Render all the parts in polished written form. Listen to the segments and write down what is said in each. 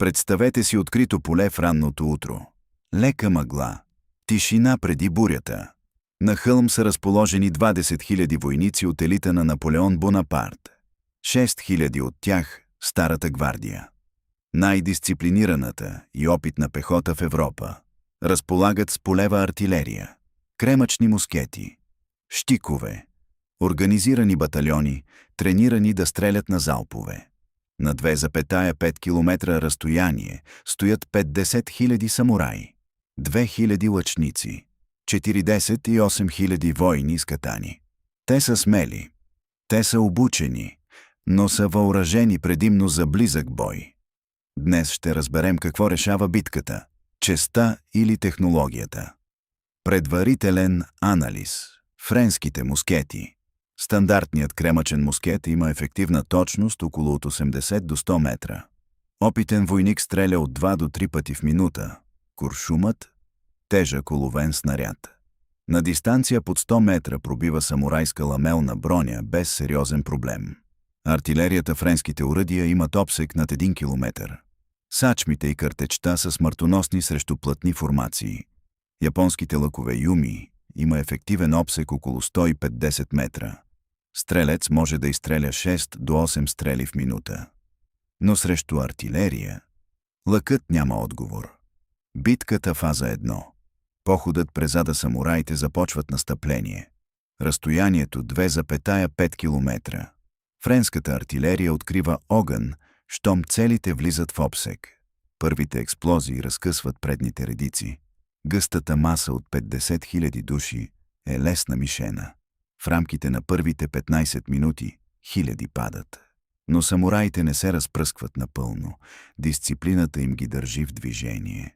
Представете си открито поле в ранното утро. Лека мъгла. Тишина преди бурята. На хълм са разположени 20 000 войници от елита на Наполеон Бонапарт. 6 000 от тях – Старата гвардия. Най-дисциплинираната и опитна пехота в Европа. Разполагат с полева артилерия, кремъчни мускети, щикове, организирани батальони, тренирани да стрелят на залпове. На 2,5 км разстояние стоят 50 000 самураи, 2000 лъчници, 48 000 воини с катани. Те са смели, те са обучени, но са въоръжени предимно за близък бой. Днес ще разберем какво решава битката – честта или технологията. Предварителен анализ. Френските мускети. Стандартният кремъчен мускет има ефективна точност около от 80 до 100 метра. Опитен войник стреля от 2 до 3 пъти в минута. Куршумът – тежък оловен снаряд. На дистанция под 100 метра пробива самурайска ламелна броня без сериозен проблем. Артилерията френските оръдия имат обсек над 1 км. Сачмите и картечта са смъртоносни срещу плътни формации. Японските лъкове Юми има ефективен обсек около 150 метра. Стрелец може да изстреля 6 до 8 стрели в минута. Но срещу артилерия лъкът няма отговор. Битката фаза 1. Походът през ада самураите започват настъпление. Разстоянието 2,5 км. Френската артилерия открива огън, щом целите влизат в обсек. Първите експлозии разкъсват предните редици. Гъстата маса от 50 000 души е лесна мишена. В рамките на първите 15 минути хиляди падат. Но самураите не се разпръскват напълно. Дисциплината им ги държи в движение.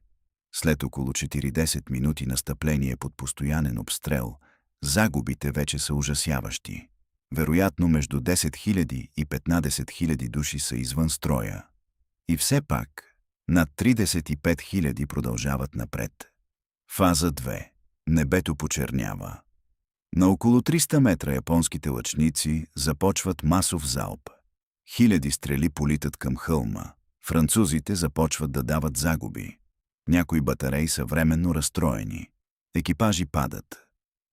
След около 40 минути настъпление под постоянен обстрел, загубите вече са ужасяващи. Вероятно между 10 000 и 15 000 души са извън строя. И все пак, над 35 000 продължават напред. Фаза 2. Небето почернява. На около 300 метра японските лъчници започват масов залп. Хиляди стрели политат към хълма. Французите започват да дават загуби. Някои батареи са временно разстроени. Екипажи падат.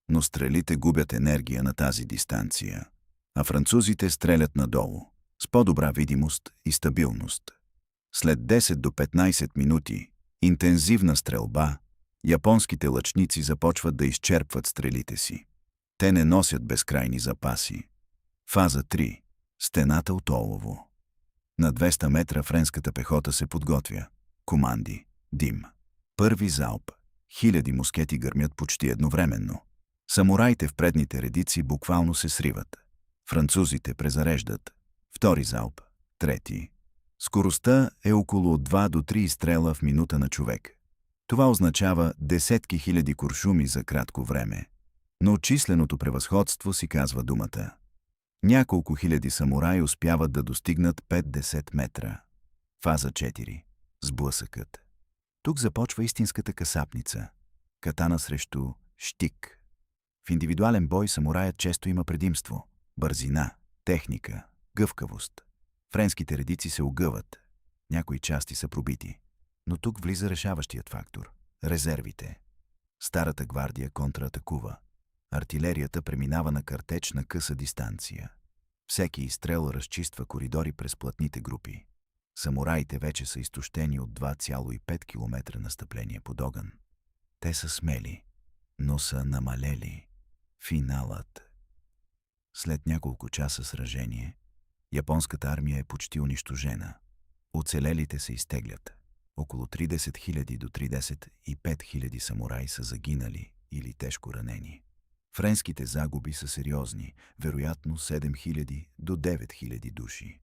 Но стрелите губят енергия на тази дистанция, а французите стрелят надолу, с по-добра видимост и стабилност. След 10 до 15 минути интензивна стрелба, японските лъчници започват да изчерпват стрелите си. Те не носят безкрайни запаси. Фаза 3. Стената от олово. На 200 метра френската пехота се подготвя. Команди. Дим. Първи залп. Хиляди мускети гърмят почти едновременно. Самураите в предните редици буквално се сриват. Французите презареждат. Втори залп. Трети. Скоростта е около 2 до 3 изстрела в минута на човек. Това означава десетки хиляди куршуми за кратко време. Но численото превъзходство си казва думата. Няколко хиляди самураи успяват да достигнат 50 метра. Фаза 4. Сблъсъкът. Тук започва истинската касапница. Катана срещу щик. В индивидуален бой самураят често има предимство. Бързина, техника, гъвкавост. Френските редици се огъват. Някои части са пробити. Но тук влиза решаващият фактор – резервите. Старата гвардия контратакува. Артилерията преминава на картеч на къса дистанция. Всеки изстрел разчиства коридори през плътните групи. Самураите вече са изтощени от 2,5 км настъпление под огън. Те са смели, но са намалели. Финалът. След няколко часа сражение, японската армия е почти унищожена. Оцелелите се изтеглят. Около 30 000 до 35 000 самураи са загинали или тежко ранени. Френските загуби са сериозни, вероятно 7000 до 9000 души.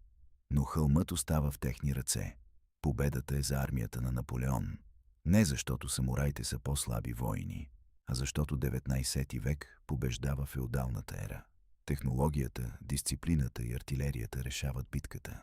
Но хълмът остава в техни ръце. Победата е за армията на Наполеон. Не защото самураите са по-слаби воини, а защото 19 век побеждава феодалната ера. Технологията, дисциплината и артилерията решават битката.